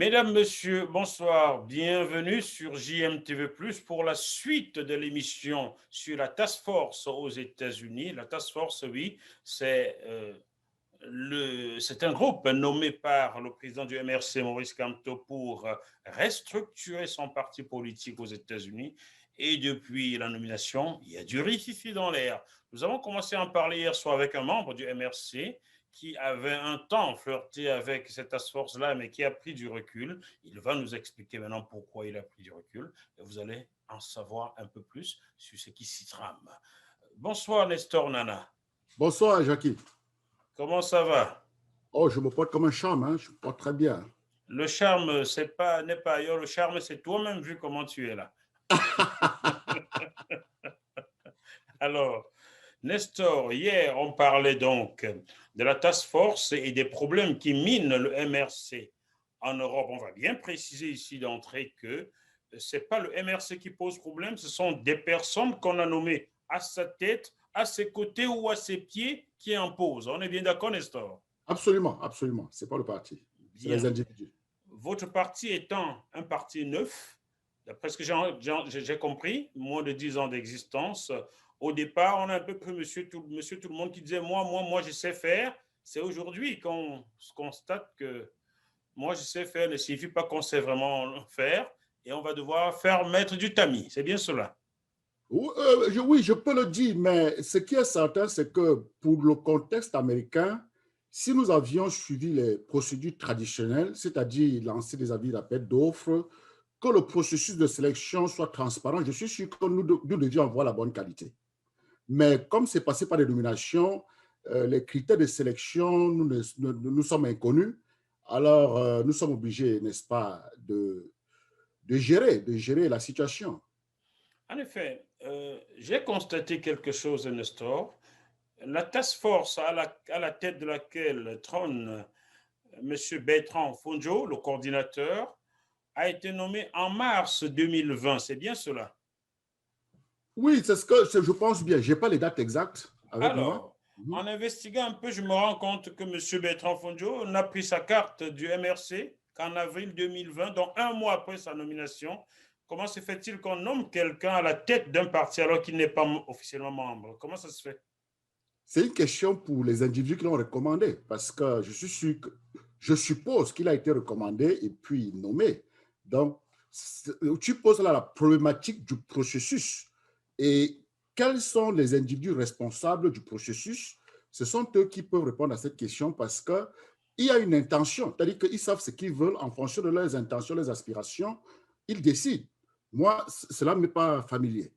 Mesdames, Messieurs, bonsoir. Bienvenue sur JMTV+, pour la suite de l'émission sur la Task Force aux États-Unis. La Task Force, oui, c'est un groupe nommé par le président du MRC, Maurice Kamto, pour restructurer son parti politique aux États-Unis. Et depuis la nomination, il y a du rififi dans l'air. Nous avons commencé à en parler hier soir avec un membre du MRC qui avait un temps flirté avec cette task force-là, mais qui a pris du recul. Il va nous expliquer maintenant pourquoi il a pris du recul. Et vous allez en savoir un peu plus sur ce qui s'y trame. Bonsoir, Nestor Nana. Bonsoir, Jackie. Comment ça va? Oh, je me porte comme un charme, hein? Je me porte très bien. Le charme, n'est pas ailleurs. Le charme, c'est toi-même, vu comment tu es là. Alors, Nestor, hier, on parlait donc de la task force et des problèmes qui minent le MRC en Europe. On va bien préciser ici d'entrée que ce n'est pas le MRC qui pose problème, ce sont des personnes qu'on a nommées à sa tête, à ses côtés ou à ses pieds qui imposent. On est bien d'accord, Nestor? Absolument, absolument. Ce n'est pas le parti, c'est les individus. Votre parti étant un parti neuf, d'après ce que j'ai compris, moins de 10 ans d'existence, au départ, on a un peu pris monsieur tout le monde qui disait moi, je sais faire. C'est aujourd'hui qu'on constate que moi, je sais faire ne signifie pas qu'on sait vraiment faire et on va devoir faire mettre du tamis. C'est bien cela? Oui, je peux le dire, mais ce qui est certain, c'est que pour le contexte américain, si nous avions suivi les procédures traditionnelles, c'est-à-dire lancer des avis d'appel d'offres, que le processus de sélection soit transparent, je suis sûr que nous devions avoir la bonne qualité. Mais comme c'est passé par des nominations, les critères de sélection, nous sommes inconnus. Alors, nous sommes obligés, n'est-ce pas, de gérer la situation. En effet, j'ai constaté quelque chose, Nestor. La task force à la tête de laquelle trône M. Bertrand Fonjo, le coordinateur, a été nommé en mars 2020. C'est bien cela? Oui, c'est ce que je pense bien. Je n'ai pas les dates exactes avec moi. Alors, en investiguant un peu, je me rends compte que M. Bertrand Fonjo n'a pris sa carte du MRC qu'en avril 2020, donc un mois après sa nomination. Comment se fait-il qu'on nomme quelqu'un à la tête d'un parti alors qu'il n'est pas officiellement membre? Comment ça se fait? C'est une question pour les individus qui l'ont recommandé, parce que je suppose qu'il a été recommandé et puis nommé. Donc, tu poses là la problématique du processus. Et quels sont les individus responsables du processus? Ce sont eux qui peuvent répondre à cette question parce qu'il y a une intention, c'est-à-dire qu'ils savent ce qu'ils veulent en fonction de leurs intentions, leurs aspirations, ils décident. Moi, cela ne m'est pas familier.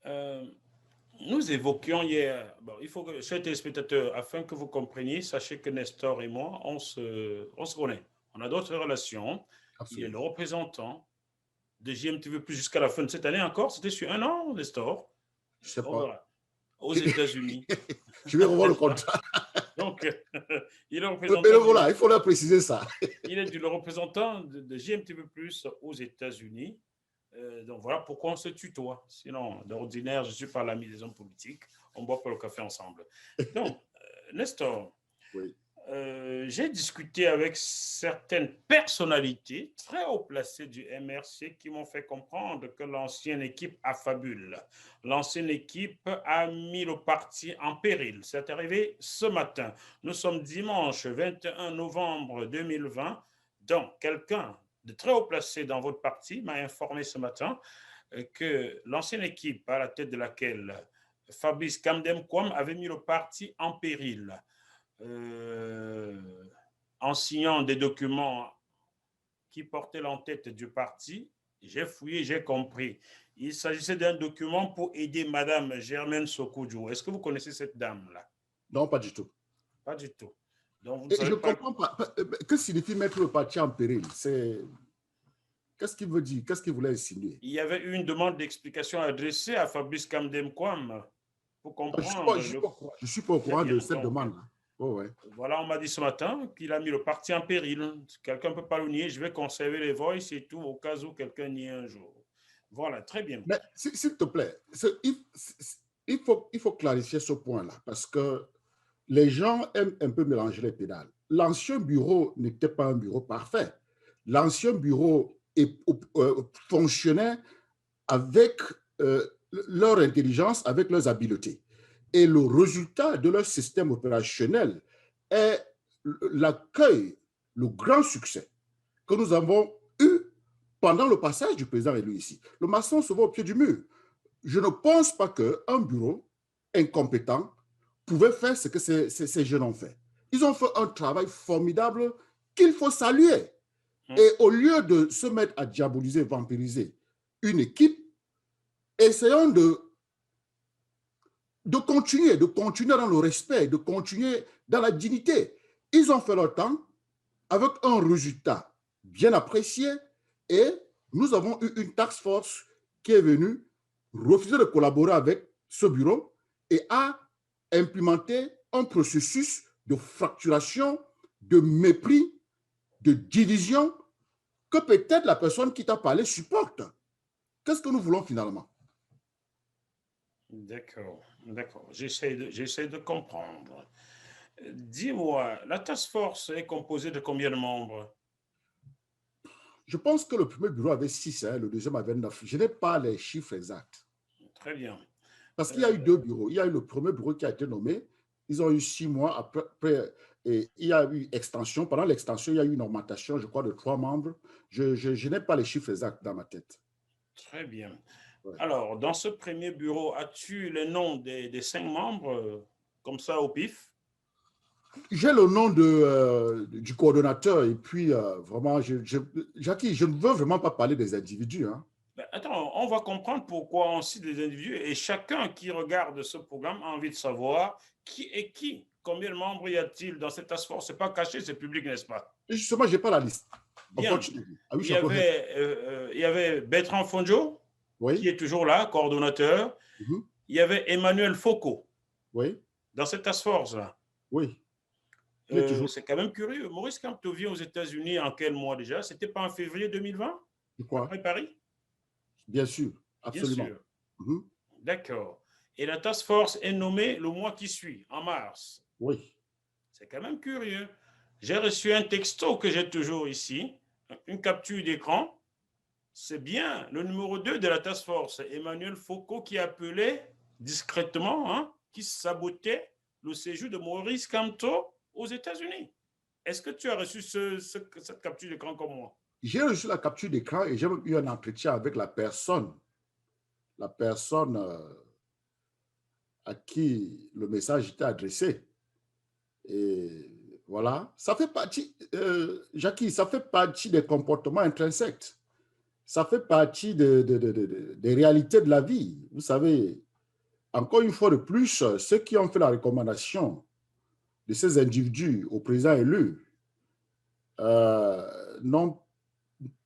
Nous évoquions hier, il faut que, chers téléspectateurs, afin que vous compreniez, sachez que Nestor et moi, on se connaît. On a d'autres relations. Absolument. Il est le représentant de JMTV Plus jusqu'à la fin de cette année encore. C'était sur un an, Nestor? Je ne sais On pas. verra. Aux États-Unis. Je vais revoir le contrat. Donc, il est le Mais représentant. voilà, il faut leur préciser ça. Il est le représentant de JMTV Plus aux États-Unis. Donc voilà pourquoi on se tutoie. Sinon, d'ordinaire, je ne suis pas l'ami des hommes politiques. On ne boit pas le café ensemble. Donc, Nestor, Oui. j'ai discuté avec certaines personnalités très haut placées du MRC qui m'ont fait comprendre que l'ancienne équipe affabule. L'ancienne équipe a mis le parti en péril. C'est arrivé ce matin. Nous sommes dimanche 21 novembre 2020. Donc, quelqu'un de très haut placé dans votre parti m'a informé ce matin que l'ancienne équipe à la tête de laquelle Fabrice Kamdem-Kwame avait mis le parti en péril. En signant des documents qui portaient l'entête du parti, j'ai fouillé, j'ai compris. Il s'agissait d'un document pour aider Madame Germaine Sokoudjou. Est-ce que vous connaissez cette dame-là? Non, pas du tout. Pas du tout. Donc, vous ne Et savez je ne pas... comprends pas. Que signifie mettre le parti en péril? Qu'est-ce qu'il veut dire? Qu'est-ce qu'il voulait insinuer? Il y avait eu une demande d'explication adressée à Fabrice Kamdem-Kwame pour comprendre... Je ne suis pas au courant de cette Donc, demande. Oh, ouais. voilà, on m'a dit ce matin qu'il a mis le parti en péril. Quelqu'un ne peut pas le nier. Je vais conserver les voices et tout au cas où quelqu'un nie un jour. Voilà, très bien. Mais s'il te plaît, il faut clarifier ce point-là parce que les gens aiment un peu mélanger les pédales. l'ancien bureau n'était pas un bureau parfait. L'ancien bureau fonctionnait avec leur intelligence, avec leurs habiletés. Et le résultat de leur système opérationnel est l'accueil, le grand succès que nous avons eu pendant le passage du président élu ici. Le maçon se voit au pied du mur. Je ne pense pas qu'un bureau incompétent pouvait faire ce que ces jeunes ont fait. Ils ont fait un travail formidable qu'il faut saluer. Et au lieu de se mettre à diaboliser, vampiriser une équipe, essayons de continuer dans le respect, de continuer dans la dignité. Ils ont fait leur temps avec un résultat bien apprécié et nous avons eu une task force qui est venue refuser de collaborer avec ce bureau et a implémenté un processus de fracturation, de mépris, de division que peut-être la personne qui t'a parlé supporte. Qu'est-ce que nous voulons finalement? D'accord, d'accord. J'essaie de comprendre. Dis-moi, la task force est composée de combien de membres? Je pense que le premier bureau avait 6, le deuxième avait 9. Je n'ai pas les chiffres exacts. Très bien. Parce qu'il y a eu 2 bureaux. Il y a eu le premier bureau qui a été nommé. Ils ont eu 6 mois après. Et il y a eu extension. Pendant l'extension, il y a eu une augmentation, je crois, de 3 membres. Je n'ai pas les chiffres exacts dans ma tête. Très bien. Ouais. Alors, dans ce premier bureau, as-tu les noms des 5 membres, comme ça, au pif? J'ai le nom du coordonnateur et puis vraiment, Jackie, je ne veux vraiment pas parler des individus. Hein. Ben, attends, on va comprendre pourquoi on cite des individus et chacun qui regarde ce programme a envie de savoir qui est qui. Combien de membres y a-t-il dans cette task force? Ce n'est pas caché, c'est public, n'est-ce pas? Et justement, je n'ai pas la liste. Bien. Il y avait Bertrand Fonjo, oui. qui est toujours là, coordonnateur. Il y avait Emmanuel Foucault oui. dans cette task force-là. Oui. C'est quand même curieux. Maurice Kamto vient aux États-Unis en quel mois déjà? C'était pas en février 2020? De quoi? Après Paris? Bien sûr, absolument. Bien sûr. D'accord. Et la task force est nommée le mois qui suit, en mars. Oui. C'est quand même curieux. J'ai reçu un texto que j'ai toujours ici, une capture d'écran. C'est bien le numéro 2 de la task force, Emmanuel Foucault, qui appelait discrètement, hein, qui sabotait le séjour de Maurice Kamto aux États-Unis. Est-ce que tu as reçu cette capture d'écran comme moi? J'ai reçu la capture d'écran et j'ai eu un entretien avec la personne à qui le message était adressé. Et voilà, ça fait partie, Jackie, ça fait partie des comportements intrinsèques. Ça fait partie des réalités de la vie. Vous savez, encore une fois de plus, ceux qui ont fait la recommandation de ces individus au président élu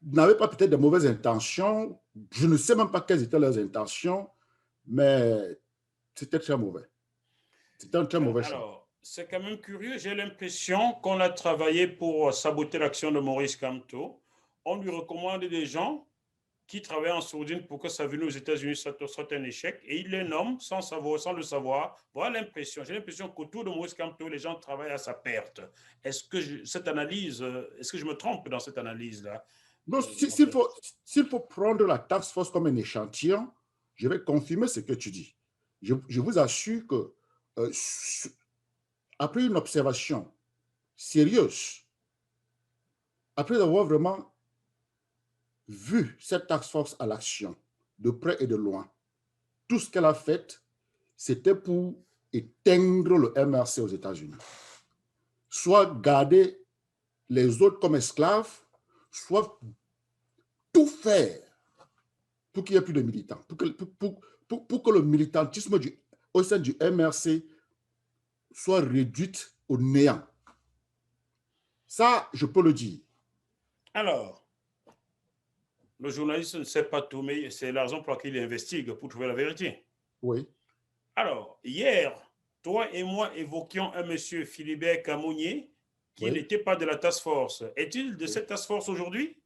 n'avaient pas peut-être de mauvaises intentions. Je ne sais même pas quelles étaient leurs intentions, mais c'était très mauvais. C'était un très mauvais choix. Alors, c'est quand même curieux. J'ai l'impression qu'on a travaillé pour saboter l'action de Maurice Kamto. On lui recommande des gens qui travaillent en sourdine pour que sa venue aux États-Unis soit un échec et il les nomme sans le savoir. Voilà l'impression. J'ai l'impression qu'autour de Maurice Kamto, les gens travaillent à sa perte. Est-ce que est-ce que je me trompe dans cette analyse-là? Donc, s'il faut prendre la task force comme un échantillon, je vais confirmer ce que tu dis. Je vous assure que après une observation sérieuse, après avoir vraiment vu cette task force à l'action, de près et de loin, tout ce qu'elle a fait, c'était pour éteindre le MRC aux États-Unis. Soit garder les autres comme esclaves, soit tout faire pour qu'il n'y ait plus de militants, pour que le militantisme au sein du MRC soit réduit au néant. Ça, je peux le dire. Alors, le journaliste ne sait pas tout, mais c'est la raison pour laquelle il investigue pour trouver la vérité. Oui. Alors, hier, toi et moi évoquions un monsieur Philibert Camonnier qui n'était pas de la task force. Est-il de cette task force aujourd'hui?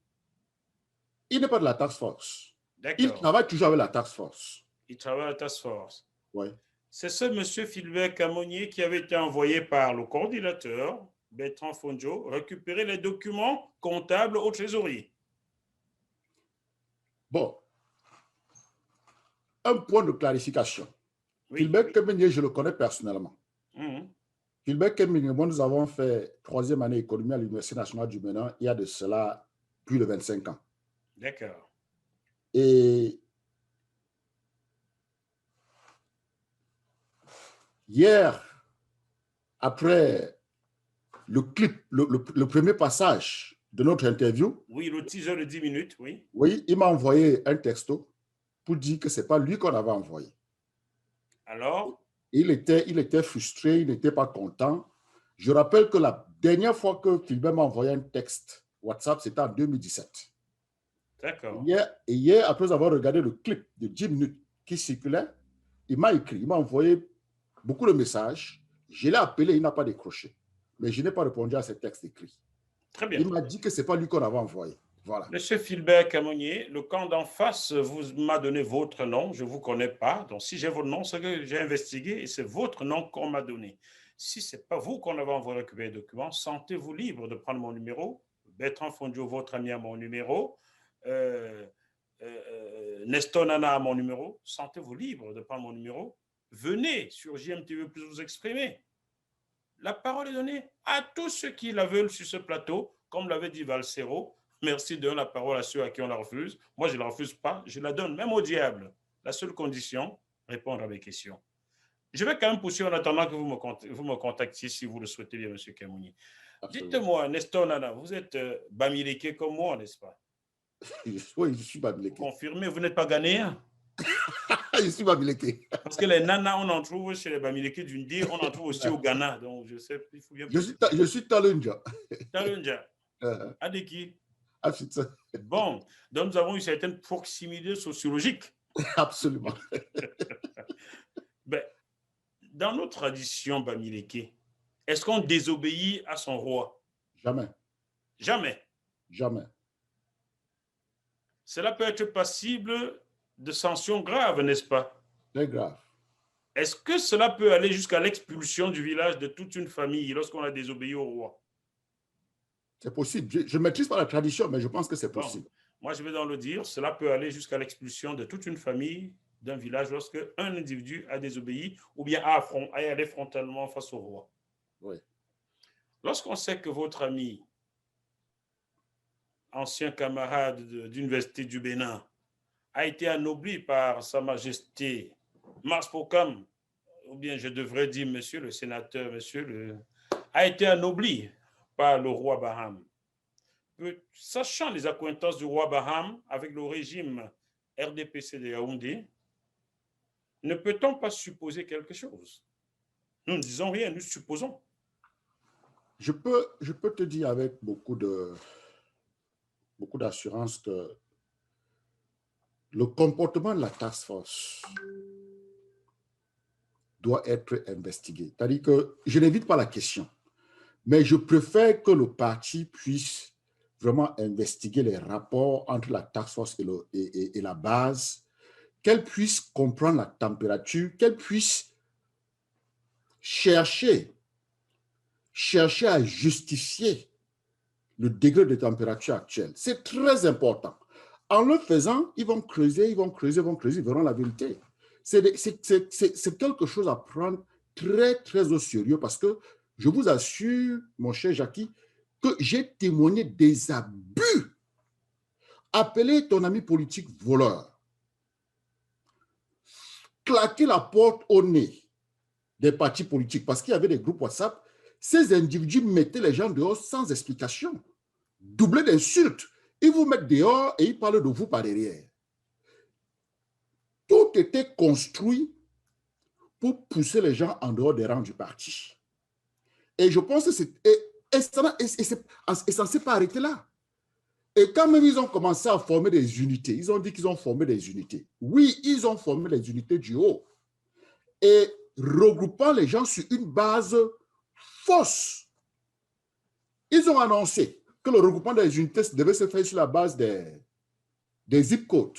Il n'est pas de la task force. D'accord. Il travaille toujours avec la task force. Il travaille à la task force. Oui. C'est ce monsieur Philibert Camonnier qui avait été envoyé par le coordinateur Bertrand Fonjo, récupérer les documents comptables au trésorier. Bon, un point de clarification. Oui. Philbert Kemenye, je le connais personnellement. Philbert Kemenye, moi, nous avons fait 3e année économie à l'Université nationale du Bénin il y a de cela plus de 25 ans. D'accord. Et hier, après le clip, le premier passage de notre interview. Oui, le teaser de 10 minutes, oui. Oui, il m'a envoyé un texto pour dire que ce n'est pas lui qu'on avait envoyé. Alors? Il était frustré, il n'était pas content. Je rappelle que la dernière fois que Philbert m'a envoyé un texte WhatsApp, c'était en 2017. D'accord. Et hier, après avoir regardé le clip de 10 minutes qui circulait, il m'a écrit, il m'a envoyé beaucoup de messages. Je l'ai appelé, il n'a pas décroché. Mais je n'ai pas répondu à ces textes écrits. Très bien. Il m'a dit que ce n'est pas lui qu'on avait envoyé. Voilà. Monsieur Philbert Kemenye, le camp d'en face vous m'a donné votre nom, je ne vous connais pas. Donc, si j'ai votre nom, c'est que j'ai investigué et c'est votre nom qu'on m'a donné. Si ce n'est pas vous qu'on avait envoyé récupérer les documents, sentez-vous libre de prendre mon numéro. Bertrand Fondio, votre ami, a mon numéro. Nestor Nana a mon numéro. Sentez-vous libre de prendre mon numéro. Venez sur JMTV plus vous exprimer. La parole est donnée à tous ceux qui la veulent sur ce plateau, comme l'avait dit Valsero. Merci de donner la parole à ceux à qui on la refuse. Moi, je ne la refuse pas. Je la donne même au diable. La seule condition, répondre à mes questions. Je vais quand même poursuivre en attendant que vous me contactiez si vous le souhaitez bien, M. Kemenye. Dites-moi, Nestor Nana, vous êtes Bamileke comme moi, n'est-ce pas? Oui, je suis Bamileke. Confirmé, vous n'êtes pas ghanéen? Je suis Bamileke. Parce que les nanas, on en trouve chez les Bamileke d'une dire, on en trouve aussi au Ghana. Donc, je sais, il faut bien... Je suis Talunja. Talunja. Adeki. Bon, donc nous avons une certaine proximité sociologique. Absolument. Ben, dans nos traditions Bamileke, est-ce qu'on désobéit à son roi? Jamais. Jamais. Jamais. Cela peut être passible de sanctions graves, n'est-ce pas? Très grave. Est-ce que cela peut aller jusqu'à l'expulsion du village de toute une famille lorsqu'on a désobéi au roi? C'est possible. Je ne maîtrise pas la tradition, mais je pense que c'est possible. Bon, moi, je vais dans le dire, cela peut aller jusqu'à l'expulsion de toute une famille d'un village lorsque un individu a désobéi ou bien a allé frontalement face au roi. Oui. Lorsqu'on sait que votre ami, ancien camarade d'université du Bénin, a été anobli par Sa Majesté Mars Pokam, ou bien je devrais dire monsieur le sénateur, a été anobli par le roi Baham. Sachant les accointances du roi Baham avec le régime RDPC de Yaoundé, ne peut-on pas supposer quelque chose? Nous ne disons rien, nous supposons. Je peux te dire avec beaucoup d'assurance que le comportement de la task force doit être investigué. C'est-à-dire que je n'évite pas la question, mais je préfère que le parti puisse vraiment investiguer les rapports entre la task force et la base, qu'elle puisse comprendre la température, qu'elle puisse chercher à justifier le degré de température actuel. C'est très important. En le faisant, ils vont creuser, ils verront la vérité. C'est quelque chose à prendre très, très au sérieux parce que je vous assure, mon cher Jackie, que j'ai témoigné des abus. Appeler ton ami politique voleur, claquer la porte au nez des partis politiques parce qu'il y avait des groupes WhatsApp, ces individus mettaient les gens dehors sans explication, doublés d'insultes. Ils vous mettent dehors et ils parlent de vous par derrière. Tout était construit pour pousser les gens en dehors des rangs du parti. Et je pense que c'est censé pas arrêter là. Et quand même, ils ont commencé à former des unités. Ils ont dit qu'ils ont formé des unités. Oui, ils ont formé des unités du haut. Et regroupant les gens sur une base fausse. Ils ont annoncé que le regroupement des unités devait se faire sur la base des zip codes.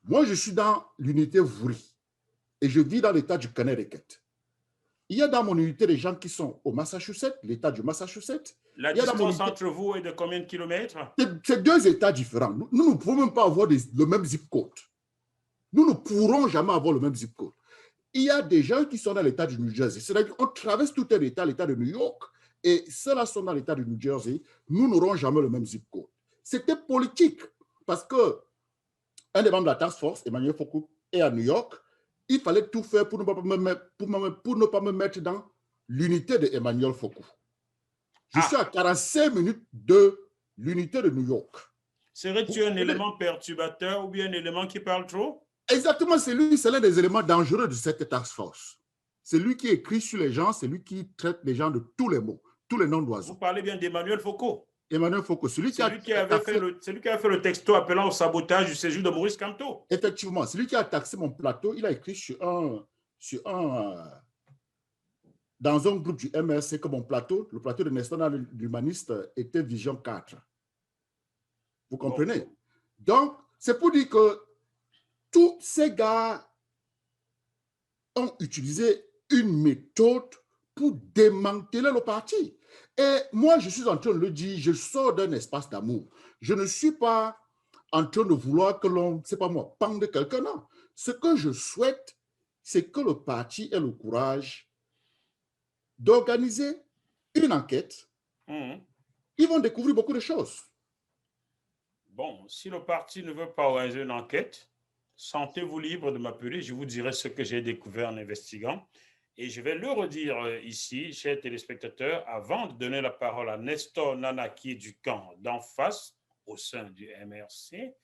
Moi, je suis dans l'unité Vouri et je vis dans l'état du Connecticut. Il y a dans mon unité des gens qui sont au Massachusetts, l'État du Massachusetts. La Il y a dans mon distance unité... entre vous est de combien de kilomètres? C'est deux États différents. Nous ne pouvons même pas avoir le même zip code. Nous ne pourrons jamais avoir le même zip code. Il y a des gens qui sont dans l'État du New Jersey. C'est-à-dire qu'on traverse tout un État, l'État de New York, et ceux-là sont dans l'État du New Jersey. Nous n'aurons jamais le même zip code. C'était politique, parce que un des membres de la task force, Emmanuel Foucault, est à New York. Il fallait tout faire pour ne pas me mettre dans l'unité de Emmanuel Foucault. Je suis à 45 minutes de l'unité de New York. Serais-tu un élément perturbateur ou bien un élément qui parle trop? Exactement, c'est l'un des éléments dangereux de cette task force. C'est lui qui écrit sur les gens, c'est lui qui traite les gens de tous les mots, tous les noms d'oiseaux. Vous parlez bien d'Emmanuel Foucault. Emmanuel Foucault, c'est lui qui avait fait le texto appelant au sabotage du séjour de Maurice Kamto. Effectivement, c'est lui qui a taxé mon plateau. Il a écrit dans un groupe du MRC que mon plateau, le plateau de National Humaniste, était Vision 4. Vous comprenez? Bon. Donc, c'est pour dire que tous ces gars ont utilisé une méthode pour démanteler le parti. Et moi, je suis en train de le dire, je sors d'un espace d'amour. Je ne suis pas en train de vouloir que l'on, c'est pas moi, pendre quelqu'un, non. Ce que je souhaite, c'est que le parti ait le courage d'organiser une enquête. Ils vont découvrir beaucoup de choses. Bon, si le parti ne veut pas organiser une enquête, sentez-vous libre de m'appeler, je vous dirai ce que j'ai découvert en investiguant. Et je vais le redire ici, chers téléspectateurs, avant de donner la parole à Nestor Nana, qui est du camp d'en face, au sein du MRC.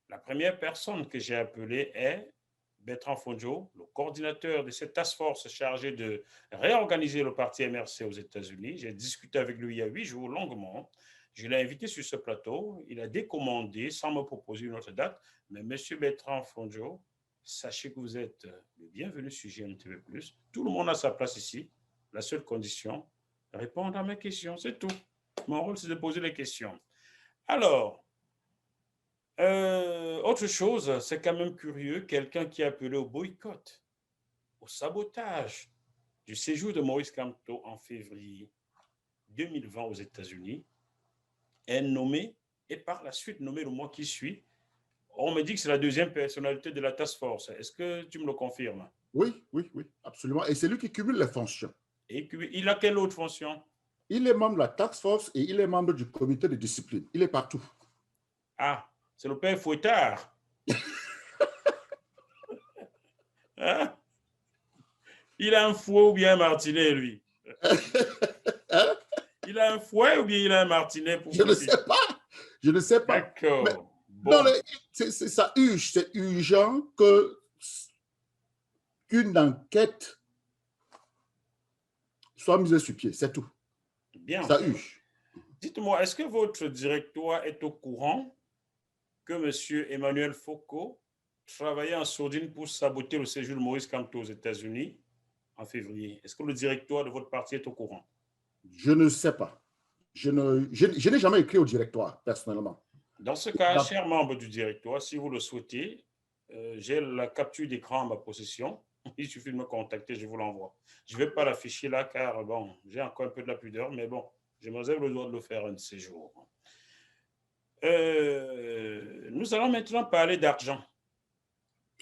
La première personne que j'ai appelée est Bertrand Fondjo, le coordinateur de cette task force chargée de réorganiser le parti MRC aux États-Unis. J'ai discuté avec lui il y a 8 jours longuement. Je l'ai invité sur ce plateau. Il a décommandé sans me proposer une autre date. Mais monsieur Bertrand Fondjo, sachez que vous êtes le bienvenu sur GMTV+. Tout le monde a sa place ici. La seule condition, répondre à mes questions, c'est tout. Mon rôle, c'est de poser les questions. Alors, autre chose, c'est quand même curieux, quelqu'un qui a appelé au boycott, au sabotage du séjour de Maurice Kamto en février 2020 aux États-Unis est nommé et par la suite nommé le mois qui suit. On me dit que c'est la deuxième personnalité de la task force. Est-ce que tu me le confirmes? Oui, absolument. Et c'est lui qui cumule les fonctions. Et il a quelle autre fonction? Il est membre de la task force et il est membre du comité de discipline. Il est partout. Ah, c'est le père Fouettard. Hein? Il a un fouet ou bien un martinet, lui? Il a un fouet ou bien il a un martinet pour Je ne sais pas. Je ne sais pas. D'accord. Bon. Ça urge, c'est urgent qu'une enquête soit mise sur pied, c'est tout. Bien. Ça urge. Dites-moi, est-ce que votre directoire est au courant que M. Emmanuel Foucault travaillait en sourdine pour saboter le séjour de Maurice Kamto aux États-Unis en février? Est-ce que le directoire de votre parti est au courant? Je ne sais pas. Je n'ai jamais écrit au directoire, personnellement. Dans ce cas, cher membre du directoire, si vous le souhaitez, j'ai la capture d'écran en ma possession. Il suffit de me contacter, je vous l'envoie. Je ne vais pas l'afficher là car, bon, j'ai encore un peu de la pudeur, mais bon, je me réserve le droit de le faire un de ces jours. Nous allons maintenant parler d'argent.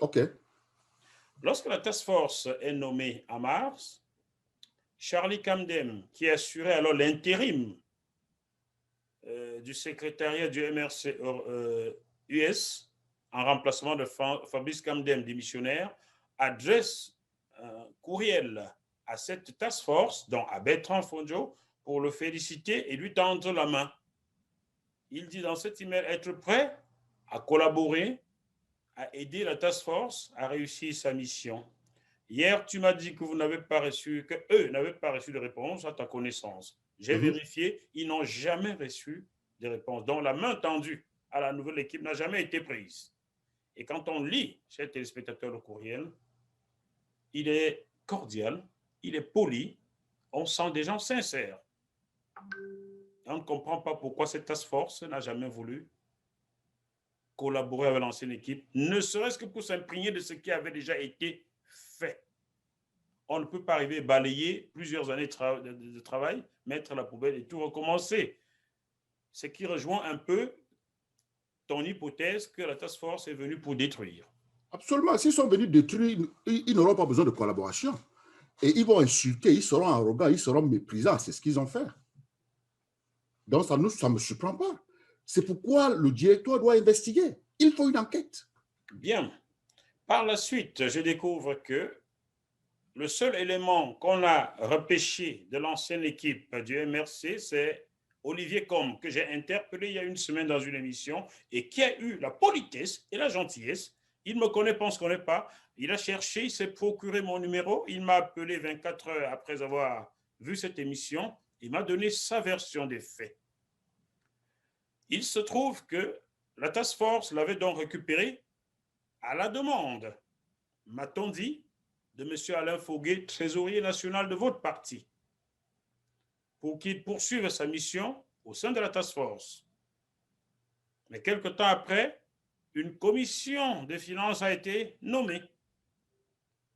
OK. Lorsque la task force est nommée en mars, Charlie Camden, qui assurait alors l'intérim du secrétariat du MRC US, en remplacement de Fabrice Camden, démissionnaire, adresse un courriel à cette task force, donc à Bertrand Fondjo, pour le féliciter et lui tendre la main. Il dit dans cet email être prêt à collaborer, à aider la task force à réussir sa mission. Hier, tu m'as dit que vous n'avez pas reçu, que eux n'avaient pas reçu de réponse à ta connaissance. J'ai vérifié, ils n'ont jamais reçu de réponse. Donc, la main tendue à la nouvelle équipe n'a jamais été prise. Et quand on lit, chers téléspectateurs, le courriel, il est cordial, il est poli, on sent des gens sincères. On ne comprend pas pourquoi cette task force n'a jamais voulu collaborer avec l'ancienne équipe, ne serait-ce que pour s'imprégner de ce qui avait déjà été fait. on ne peut pas arriver à balayer plusieurs années de travail, mettre à la poubelle et tout recommencer. Ce qui rejoint un peu ton hypothèse que la task force est venue pour détruire. Absolument. S'ils sont venus détruire, ils n'auront pas besoin de collaboration. Et ils vont insulter, ils seront arrogants, ils seront méprisants. C'est ce qu'ils ont fait. Donc, ça ne me surprend pas. C'est pourquoi le directeur doit investiguer. Il faut une enquête. Bien. Par la suite, je découvre que le seul élément qu'on a repêché de l'ancienne équipe du MRC, c'est Olivier Combe, que j'ai interpellé il y a une semaine dans une émission et qui a eu la politesse et la gentillesse. Il me connaît pas, on ne se connaît pas. Il a cherché, il s'est procuré mon numéro. Il m'a appelé 24 heures après avoir vu cette émission. Il m'a donné sa version des faits. Il se trouve que la task force l'avait donc récupéré à la demande, m'a-t-on dit, de M. Alain Fauguet, trésorier national de votre parti, pour qu'il poursuive sa mission au sein de la task force. Mais quelque temps après, une commission des finances a été nommée,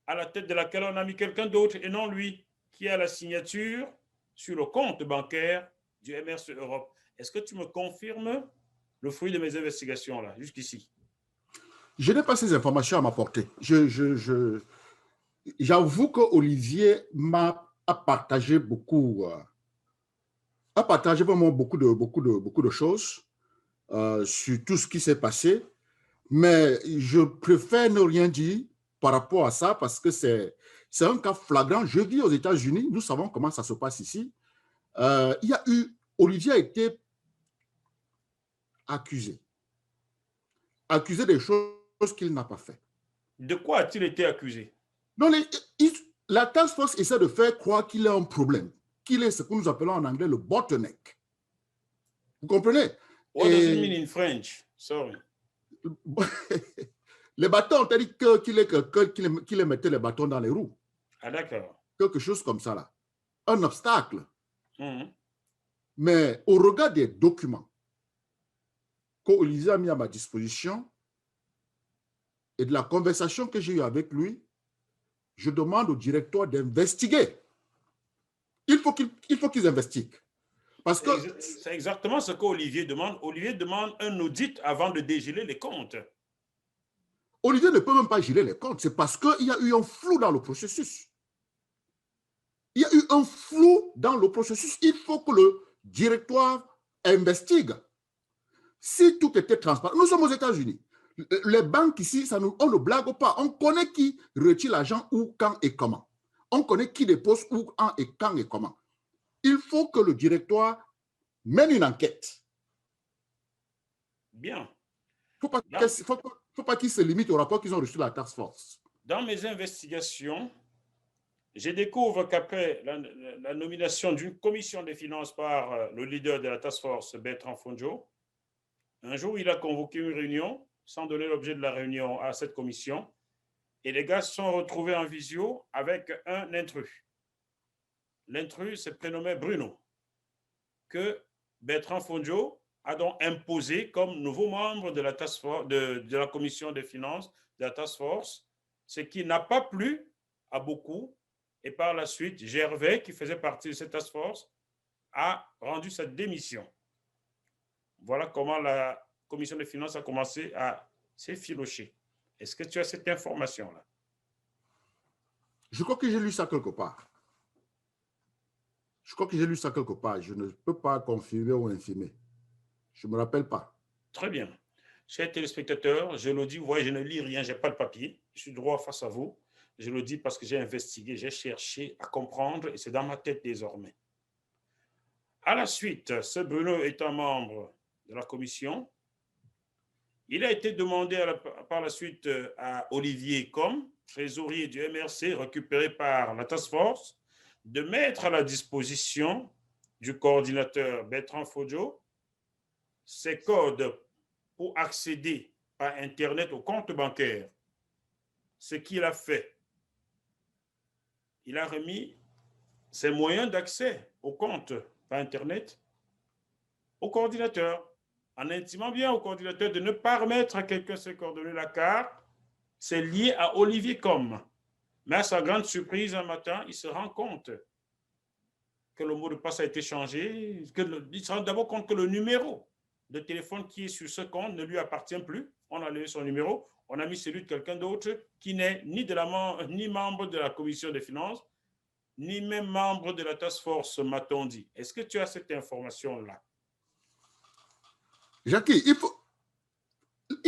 à la tête de laquelle on a mis quelqu'un d'autre et non lui, qui a la signature sur le compte bancaire du MRC Europe. Est-ce que tu me confirmes le fruit de mes investigations là, jusqu'ici? Je n'ai pas ces informations à m'apporter. J'avoue que Olivier a partagé vraiment beaucoup de choses sur tout ce qui s'est passé, mais je préfère ne rien dire par rapport à ça parce que c'est un cas flagrant. Je vis aux États-Unis, nous savons comment ça se passe ici. Olivier a été accusé des choses qu'il n'a pas fait. De quoi a-t-il été accusé? Non, la task force essaie de faire croire qu'il a un problème, qu'il est ce que nous appelons en anglais le bottleneck. Vous comprenez? What does it mean in French? Sorry. Les bâtons, on t'a dit qu'il mettait les bâtons dans les roues. Ah, d'accord. Quelque chose comme ça, là. Un obstacle. Mais au regard des documents qu'Olivier a mis à ma disposition et de la conversation que j'ai eue avec lui, je demande au directeur d'investiguer. Il faut qu'ils investiguent. Parce que c'est exactement ce qu'Olivier demande. Olivier demande un audit avant de dégeler les comptes. Olivier ne peut même pas geler les comptes. C'est parce qu'il y a eu un flou dans le processus. Il y a eu un flou dans le processus. Il faut que le directoire investigue. Si tout était transparent, nous sommes aux États-Unis. Les banques ici, on ne blague pas. On connaît qui retire l'argent où, quand et comment. On connaît qui dépose où, quand et comment. Il faut que le directoire mène une enquête. Bien. Il ne faut pas qu'ils se limitent au rapport qu'ils ont reçu de la task force. Dans mes investigations, je découvre qu'après la nomination d'une commission des finances par le leader de la task force, Bertrand Fonjo, un jour, il a convoqué une réunion sans donner l'objet de la réunion à cette commission. Et les gars se sont retrouvés en visio avec un intrus. L'intrus se prénommait Bruno, que Bertrand Fonjo a donc imposé comme nouveau membre de la task force, de la commission des finances de la task force, ce qui n'a pas plu à beaucoup. Et par la suite, Gervais, qui faisait partie de cette task force, a rendu sa démission. Voilà comment la commission des finances a commencé à s'effilocher. Est-ce que tu as cette information-là? Je crois que j'ai lu ça quelque part. Je ne peux pas confirmer ou infirmer. Je ne me rappelle pas. Très bien. Chers téléspectateurs, je le dis, vous voyez, je ne lis rien, je n'ai pas de papier. Je suis droit face à vous. Je le dis parce que j'ai investigué, j'ai cherché à comprendre et c'est dans ma tête désormais. À la suite, ce Bruno étant membre de la commission, il a été demandé par la suite à Olivier Combe, trésorier du MRC récupéré par la task force, de mettre à la disposition du coordinateur Bertrand Fonjo ses codes pour accéder par Internet au compte bancaire. Ce qu'il a fait, il a remis ses moyens d'accès au compte par Internet au coordinateur, en intimant bien au coordinateur de ne pas remettre à quelqu'un ses coordonnées, la carte, c'est lié à Olivier Combe. Mais à sa grande surprise, un matin, il se rend compte que le mot de passe a été changé, il se rend d'abord compte que le numéro de téléphone qui est sur ce compte ne lui appartient plus. On a levé son numéro, on a mis celui de quelqu'un d'autre qui n'est ni membre de la commission des finances, ni même membre de la task force, m'a-t-on dit. Est-ce que tu as cette information-là? Jackie, il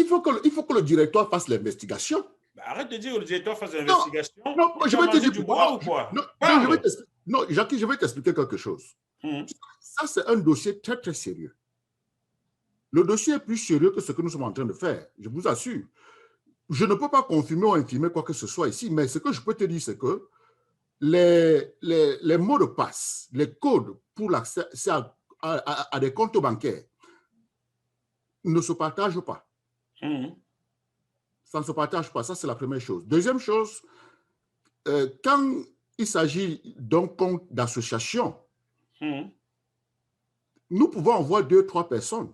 faut que le directoire fasse l'investigation. Bah, arrête de dire que le directeur fasse Non, l'investigation. non, Tu je as vais te mangé dire du pourquoi. bois ou quoi? Non, Parle. non, Jackie, je vais t'expliquer quelque chose. Ça, c'est un dossier très, très sérieux. Le dossier est plus sérieux que ce que nous sommes en train de faire, je vous assure. Je ne peux pas confirmer ou infirmer quoi que ce soit ici, mais ce que je peux te dire, c'est que les mots de passe, les codes pour l'accès à des comptes bancaires ne se partagent pas. Ça ne se partage pas, ça c'est la première chose. Deuxième chose, quand il s'agit d'un compte d'association, nous pouvons avoir 2, 3 personnes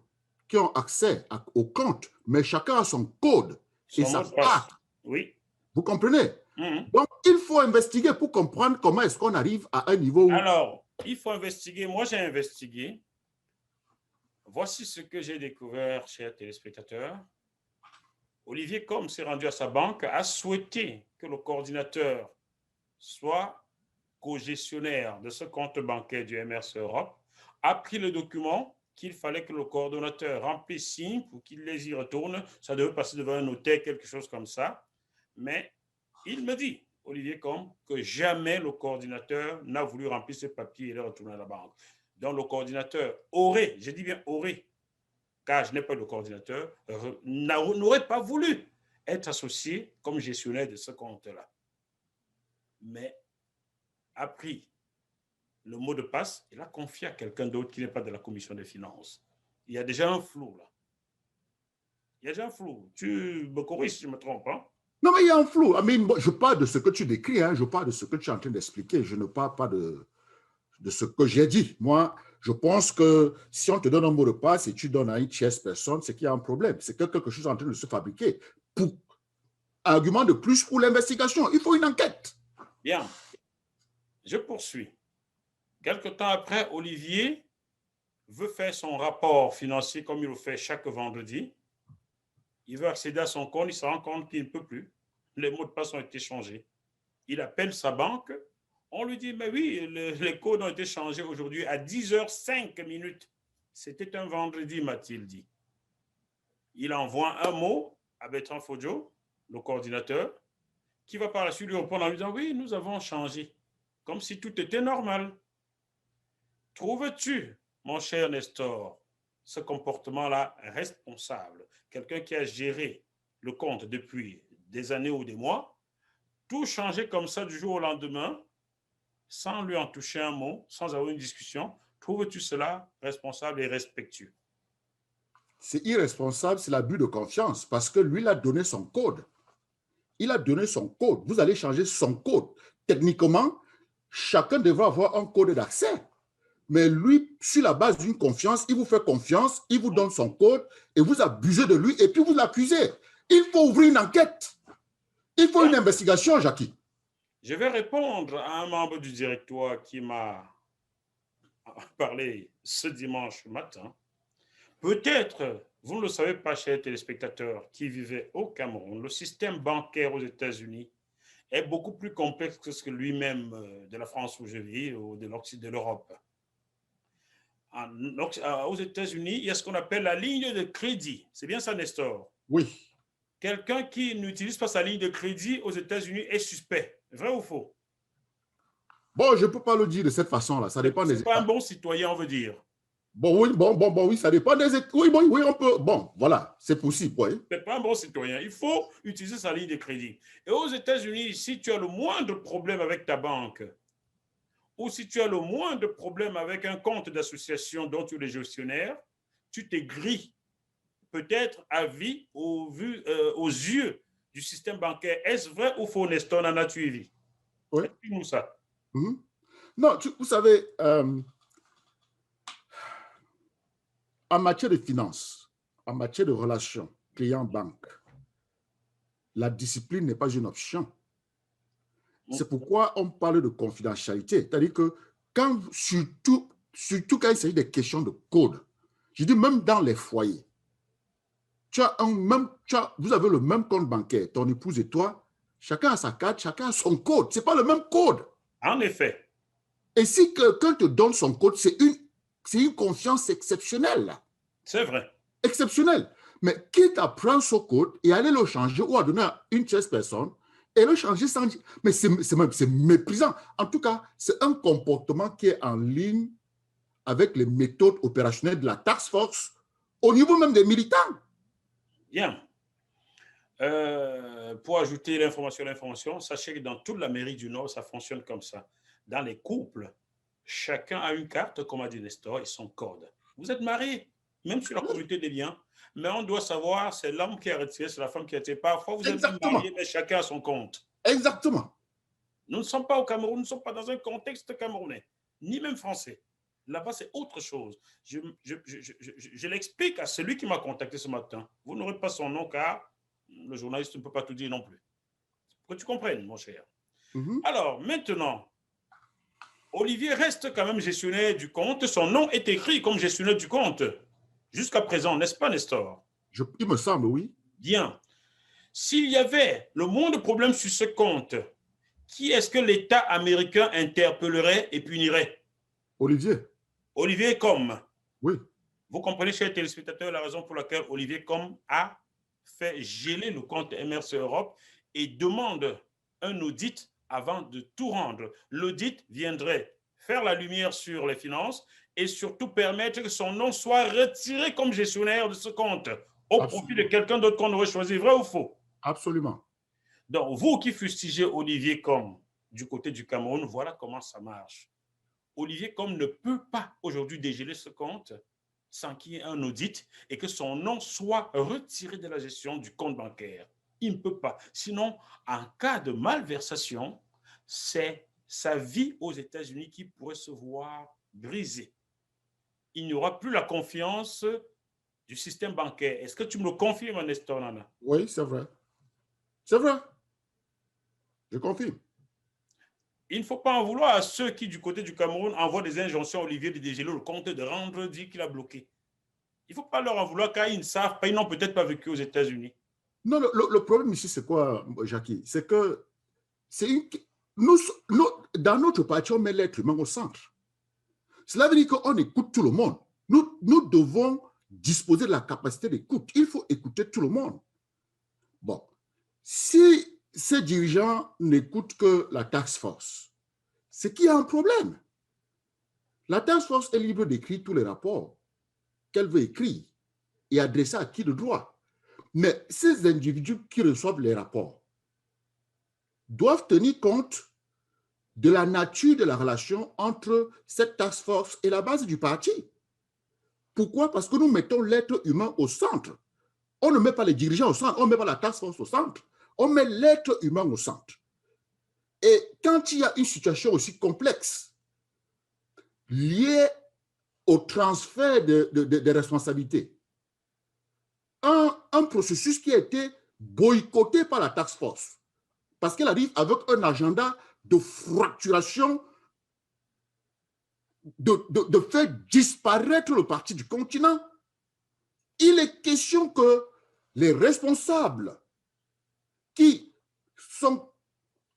qui ont accès au compte, mais chacun a son code et sa part. Oui. Vous comprenez? Donc, il faut investiguer pour comprendre comment est-ce qu'on arrive à un niveau où... Alors, il faut investiguer. Moi, j'ai investigué. Voici ce que j'ai découvert, chers téléspectateurs. Olivier Combes s'est rendu à sa banque, a souhaité que le coordinateur soit co-gestionnaire de ce compte bancaire du MRC Europe, a pris le document qu'il fallait que le coordonnateur remplisse, signe pour qu'il les y retourne. Ça devait passer devant un notaire, quelque chose comme ça. Mais il me dit, Olivier Combes, que jamais le coordinateur n'a voulu remplir ce papier et le retourner à la banque. Donc le coordinateur aurait, je dis bien aurait, car je n'ai pas de coordinateur, n'aurait pas voulu être associé comme gestionnaire de ce compte-là. Mais a pris le mot de passe et l'a confié à quelqu'un d'autre qui n'est pas de la commission des finances. Il y a déjà un flou là. Il y a déjà un flou. Tu me corriges si je me trompe, hein? Non, mais il y a un flou. Je parle de ce que tu décris, hein. Je parle de ce que tu es en train d'expliquer. Je ne parle pas de ce que j'ai dit. Moi, je pense que si on te donne un mot de passe et tu donnes à une tierce personne, c'est qu'il y a un problème. C'est que quelque chose est en train de se fabriquer. Pour argument de plus pour l'investigation, il faut une enquête. Bien. Je poursuis. Quelque temps après, Olivier veut faire son rapport financier comme il le fait chaque vendredi. Il veut accéder à son compte, il se rend compte qu'il ne peut plus. Les mots de passe ont été changés. Il appelle sa banque. On lui dit, mais oui, les codes ont été changés aujourd'hui à 10h05. C'était un vendredi, m'a-t-il dit. Il envoie un mot à Bertrand Fodjo, le coordinateur, qui va par la suite lui répondre en lui disant, oui, nous avons changé, comme si tout était normal. Trouves-tu, mon cher Nestor, ce comportement-là responsable? Quelqu'un qui a géré le compte depuis des années ou des mois, tout changer comme ça du jour au lendemain, sans lui en toucher un mot, sans avoir une discussion, trouves-tu cela responsable et respectueux? C'est irresponsable, c'est l'abus de confiance parce que lui, il a donné son code. Il a donné son code. Vous allez changer son code. Techniquement, chacun devra avoir un code d'accès. Mais lui, sur la base d'une confiance, il vous fait confiance, il vous donne son code et vous abusez de lui et puis vous l'accusez. Il faut ouvrir une enquête. Il faut une investigation, Jackie. Je vais répondre à un membre du directoire qui m'a parlé ce dimanche matin. Peut-être, vous ne le savez pas, chers téléspectateurs qui vivaient au Cameroun, le système bancaire aux États-Unis est beaucoup plus complexe que ce que lui-même de la France où je vis ou de l'Europe. Aux États-Unis, il y a ce qu'on appelle la ligne de crédit. C'est bien ça, Nestor? Oui. Quelqu'un qui n'utilise pas sa ligne de crédit aux États-Unis est suspect. Vrai ou faux? Bon, je ne peux pas le dire de cette façon-là. Ça dépend des États. C'est pas un bon citoyen, on veut dire. Bon, oui, ça dépend des États. Oui, on peut. Bon, voilà, c'est possible. Oui. C'est pas un bon citoyen. Il faut utiliser sa ligne de crédit. Et aux États-Unis, si tu as le moindre problème avec ta banque, ou si tu as le moindre problème avec un compte d'association dont tu es le gestionnaire, tu t'es gris, peut-être à vie aux yeux du système bancaire. Est-ce vrai ou faux, Nestor? En as-tu vu? Oui. Explique-nous ça. Non, vous savez, en matière de finances, en matière de relations client-banque, la discipline n'est pas une option. C'est pourquoi on parle de confidentialité. C'est-à-dire que quand, surtout quand il s'agit des questions de code, je dis même dans les foyers, vous avez le même compte bancaire, ton épouse et toi, chacun a sa carte, chacun a son code. Ce n'est pas le même code. En effet. Et si quelqu'un te donne son code, c'est une confiance exceptionnelle. C'est vrai. Exceptionnelle. Mais quitte à prendre ce code et aller le changer ou à donner à une tierce personne et le changer sans dire. Mais c'est méprisant. En tout cas, c'est un comportement qui est en ligne avec les méthodes opérationnelles de la task force au niveau même des militants. Bien. Pour ajouter l'information, sachez que dans toute l'Amérique du Nord, ça fonctionne comme ça. Dans les couples, chacun a une carte, comme a dit Nestor, et son code. Vous êtes mariés, même sur la communauté des biens, mais on doit savoir, c'est l'homme qui a retiré, c'est la femme qui a retiré. Parfois, vous êtes mariés, mais chacun a son compte. Exactement. Nous ne sommes pas au Cameroun, nous ne sommes pas dans un contexte camerounais, ni même français. Là-bas, c'est autre chose. Je l'explique à celui qui m'a contacté ce matin. Vous n'aurez pas son nom car le journaliste ne peut pas tout dire non plus. Que tu comprennes, mon cher. Alors, maintenant, Olivier reste quand même gestionnaire du compte. Son nom est écrit comme gestionnaire du compte. Jusqu'à présent, n'est-ce pas, Nestor? Il me semble, oui. Bien. S'il y avait le moindre problème sur ce compte, qui est-ce que l'État américain interpellerait et punirait? Olivier. Olivier Combes. Oui. Vous comprenez, chers téléspectateurs, la raison pour laquelle Olivier Combes a fait geler le compte MRC Europe et demande un audit avant de tout rendre. L'audit viendrait faire la lumière sur les finances et surtout permettre que son nom soit retiré comme gestionnaire de ce compte au profit de quelqu'un d'autre qu'on aurait choisi. Vrai ou faux? Absolument. Donc, vous qui fustigez Olivier Combes du côté du Cameroun, voilà comment ça marche. Olivier Combes ne peut pas aujourd'hui dégeler ce compte sans qu'il y ait un audit et que son nom soit retiré de la gestion du compte bancaire. Il ne peut pas. Sinon, en cas de malversation, c'est sa vie aux États-Unis qui pourrait se voir brisée. Il n'y aura plus la confiance du système bancaire. Est-ce que tu me le confirmes, Nestor Nana? Oui, c'est vrai. C'est vrai. Je confirme. Il ne faut pas en vouloir à ceux qui, du côté du Cameroun, envoient des injonctions à Olivier de dégeler le compte, de rendre, dit qu'il a bloqué. Il ne faut pas leur en vouloir car ils ne savent pas, ils n'ont peut-être pas vécu aux États-Unis. Non, le problème ici, c'est quoi, Jackie? C'est que nous, dans notre parti, on met l'être humain au centre. Cela veut dire qu'on écoute tout le monde. Nous devons disposer de la capacité d'écoute. Il faut écouter tout le monde. Bon, si ces dirigeants n'écoutent que la task force, c'est qu'il y a un problème. La task force est libre d'écrire tous les rapports qu'elle veut écrire et adresser à qui de droit. Mais ces individus qui reçoivent les rapports doivent tenir compte de la nature de la relation entre cette task force et la base du parti. Pourquoi? Parce que nous mettons l'être humain au centre. On ne met pas les dirigeants au centre, on ne met pas la task force au centre, on met l'être humain au centre. Et quand il y a une situation aussi complexe liée au transfert de responsabilités, un processus qui a été boycotté par la task force, parce qu'elle arrive avec un agenda de fracturation, de faire disparaître le parti du continent. Il est question que les responsables qui sont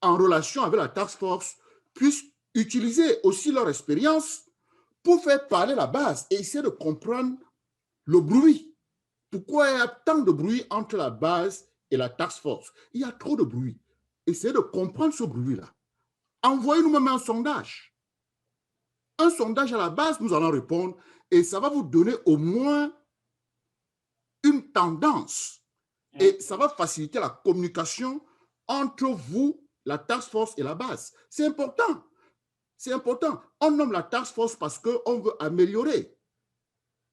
en relation avec la task force puissent utiliser aussi leur expérience pour faire parler la base et essayer de comprendre le bruit. Pourquoi il y a tant de bruit entre la base et la task force? Il y a trop de bruit. Essayez de comprendre ce bruit-là. Envoyez-nous même un sondage. Un sondage à la base, nous allons répondre et ça va vous donner au moins une tendance et ça va faciliter la communication entre vous, la task force et la base. C'est important. C'est important. On nomme la task force parce qu'on veut améliorer.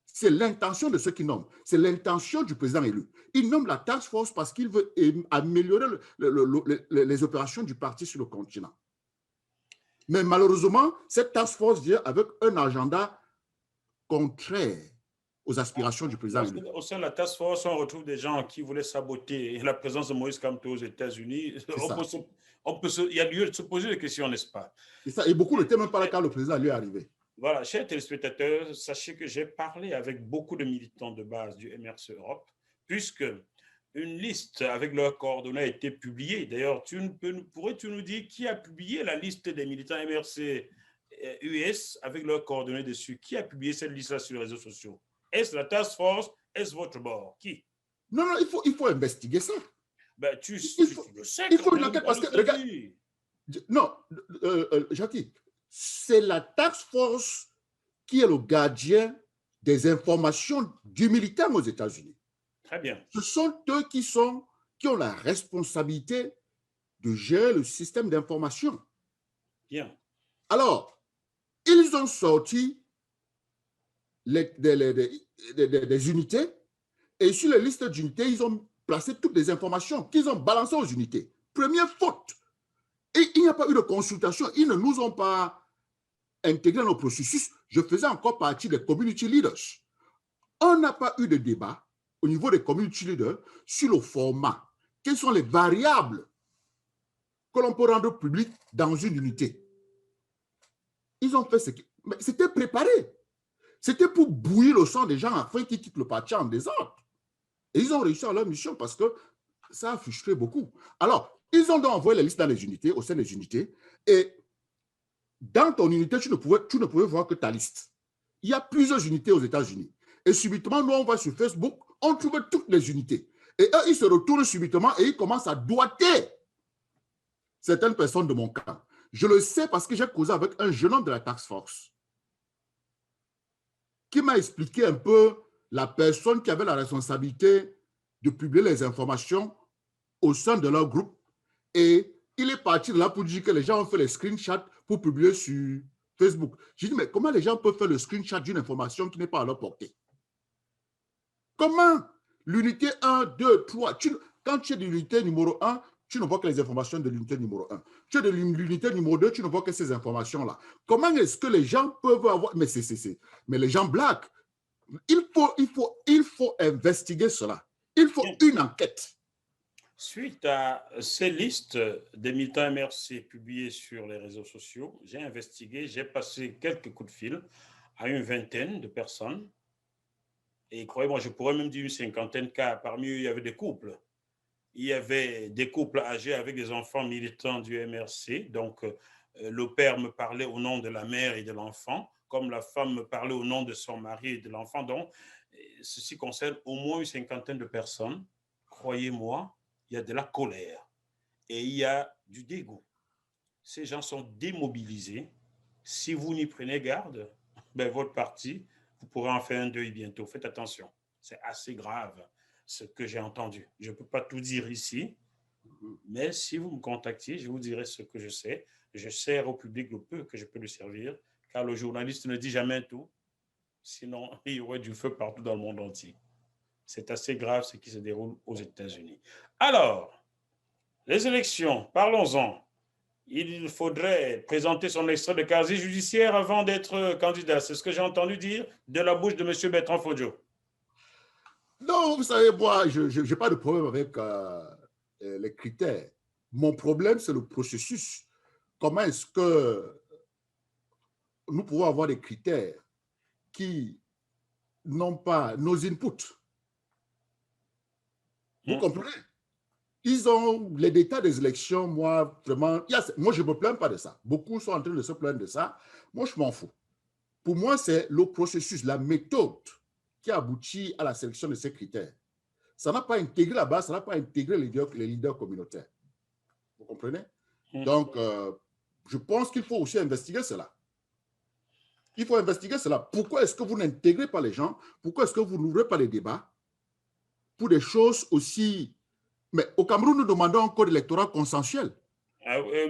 C'est l'intention de ceux qui nomment. C'est l'intention du président élu. Il nomme la task force parce qu'il veut améliorer les opérations du parti sur le continent. Mais malheureusement, cette task force vient avec un agenda contraire aux aspirations du président élu. Au sein de la task force, on retrouve des gens qui voulaient saboter la présence de Moïse Kamto aux États-Unis. Il y a lieu de se poser des questions, n'est-ce pas? C'est ça. Et beaucoup n'étaient même pas là quand le président lui est arrivé. Voilà, chers téléspectateurs, sachez que j'ai parlé avec beaucoup de militants de base du MRC Europe, puisque une liste avec leurs coordonnées a été publiée. D'ailleurs, pourrais-tu nous dire qui a publié la liste des militants MRC US avec leurs coordonnées dessus? Qui a publié cette liste-là sur les réseaux sociaux? Est-ce la task force? Est-ce votre bord? Qui? Non, il faut investiguer ça. Ben, tu le sais. Il faut une enquête parce que, regarde, non, Jackie, c'est la task force qui est le gardien des informations du militaire aux États-Unis. Très bien. Ce sont eux qui ont la responsabilité de gérer le système d'information. Bien. Alors, ils ont sorti des unités et sur les listes d'unités, ils ont placé toutes les informations qu'ils ont balancées aux unités. Première faute. Et il n'y a pas eu de consultation. Ils ne nous ont pas intégré dans le processus. Je faisais encore partie des community leaders. On n'a pas eu de débat au niveau des community leaders sur le format. Quelles sont les variables que l'on peut rendre publiques dans une unité? Ils ont fait ce qui... Mais c'était préparé. C'était pour bouillir le sang des gens afin qu'ils quittent le parti en désordre. Et ils ont réussi à leur mission parce que ça a frustré beaucoup. Alors, ils ont donc envoyé les listes dans les unités, au sein des unités, et dans ton unité, tu ne pouvais voir que ta liste. Il y a plusieurs unités aux États-Unis. Et subitement, nous, on va sur Facebook, on trouve toutes les unités. Et eux, ils se retournent subitement et ils commencent à doigter certaines personnes de mon camp. Je le sais parce que j'ai causé avec un jeune homme de la task force qui m'a expliqué un peu la personne qui avait la responsabilité de publier les informations au sein de leur groupe. Et il est parti de là pour dire que les gens ont fait les screenshots pour publier sur Facebook. J'ai dit, mais comment les gens peuvent faire le screenshot d'une information qui n'est pas à leur portée? Comment l'unité 1, 2, 3, quand tu es de l'unité numéro 1, tu ne vois que les informations de l'unité numéro 1. Tu es de l'unité numéro 2, tu ne vois que ces informations-là. Comment est-ce que les gens peuvent avoir... Mais les gens blaguent. Il faut investiguer cela. Il faut une enquête. Suite à ces listes des militants MRC publiées sur les réseaux sociaux, j'ai investigué, j'ai passé quelques coups de fil à une vingtaine de personnes. Et croyez-moi, je pourrais même dire une cinquantaine, car parmi eux, il y avait des couples. Il y avait des couples âgés avec des enfants militants du MRC. Donc, le père me parlait au nom de la mère et de l'enfant, comme la femme me parlait au nom de son mari et de l'enfant. Donc, ceci concerne au moins une cinquantaine de personnes. Croyez-moi, il y a de la colère et il y a du dégoût. Ces gens sont démobilisés. Si vous n'y prenez garde, ben, votre parti, vous pourrez en faire un deuil bientôt. Faites attention. C'est assez grave ce que j'ai entendu. Je ne peux pas tout dire ici, mais si vous me contactez, je vous dirai ce que je sais. Je sers au public le peu que je peux lui servir, car le journaliste ne dit jamais tout. Sinon, il y aurait du feu partout dans le monde entier. C'est assez grave ce qui se déroule aux États-Unis. Alors, les élections, parlons-en. Il faudrait présenter son extrait de casier judiciaire avant d'être candidat. C'est ce que j'ai entendu dire de la bouche de M. Bertrand Fodjo. Non, vous savez, moi, je n'ai pas de problème avec les critères. Mon problème, c'est le processus. Comment est-ce que nous pouvons avoir des critères qui n'ont pas nos inputs? Vous comprenez? Ils ont les détails des élections, moi, vraiment, moi, je ne me plains pas de ça. Beaucoup sont en train de se plaindre de ça. Moi, je m'en fous. Pour moi, c'est le processus, la méthode qui aboutit à la sélection de ces critères. Ça n'a pas intégré la base, ça n'a pas intégré les leaders communautaires. Vous comprenez? Donc, je pense qu'il faut aussi investiguer cela. Il faut investiguer cela. Pourquoi est-ce que vous n'intégrez pas les gens? Pourquoi est-ce que vous n'ouvrez pas les débats pour des choses aussi... Mais au Cameroun, nous demandons un code électoral consensuel.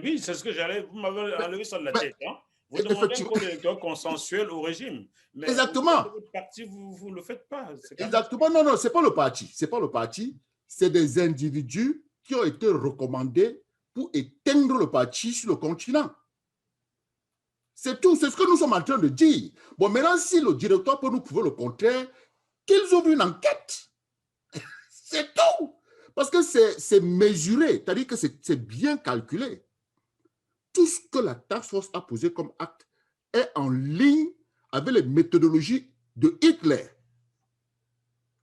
Oui, c'est ce que j'allais... Vous m'avez enlevé ça de la tête. Hein? Vous demandez un code électoral consensuel au régime. Mais exactement. Votre parti, vous ne le faites pas. Exactement. Non, non, ce n'est pas le parti. Ce n'est pas le parti. C'est des individus qui ont été recommandés pour éteindre le parti sur le continent. C'est tout. C'est ce que nous sommes en train de dire. Bon, maintenant, si le directeur peut nous prouver le contraire, qu'ils ouvrent une enquête. C'est tout. Parce que c'est mesuré, c'est-à-dire que c'est bien calculé. Tout ce que la task force a posé comme acte est en ligne avec les méthodologies de Hitler,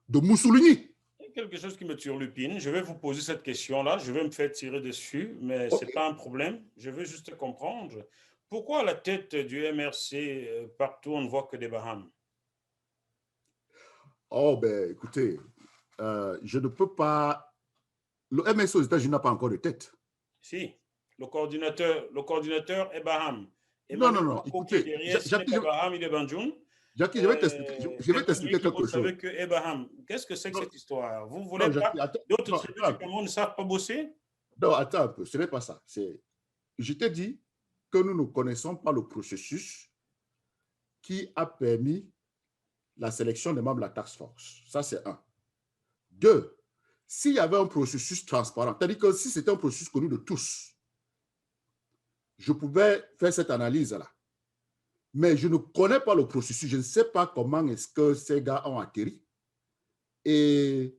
de Mussolini. Il y a quelque chose qui me turlupine. Je vais vous poser cette question-là. Je vais me faire tirer dessus, mais ce n'est pas un problème. Je veux juste comprendre. Pourquoi à la tête du MRC, partout, on ne voit que des Bahamas? Oh, ben, écoutez, je ne peux pas... Le MRC aux États-Unis n'a pas encore de tête. Si, le coordinateur est Baham. Non, non, Emmanuel non, Macron qui est écoutez, derrière, ce n'est pas Baham, il est Banjoun. Jackie, je vais t'expliquer Quelqu'un qui quelque vous chose. savez que Abraham. Qu'est-ce que c'est que Non, cette histoire? Vous ne voulez non, pas Jackie, attends, d'autres non, tribus attends du un peu. Cameroun ne savent pas bosser? Non, attends un peu, ce n'est pas ça. Je t'ai dit que nous ne connaissons pas le processus qui a permis la sélection des membres de la task force. Ça, c'est un. Deux, s'il y avait un processus transparent, c'est-à-dire que si c'était un processus connu de tous, je pouvais faire cette analyse-là. Mais je ne connais pas le processus. Je ne sais pas comment est-ce que ces gars ont atterri. Et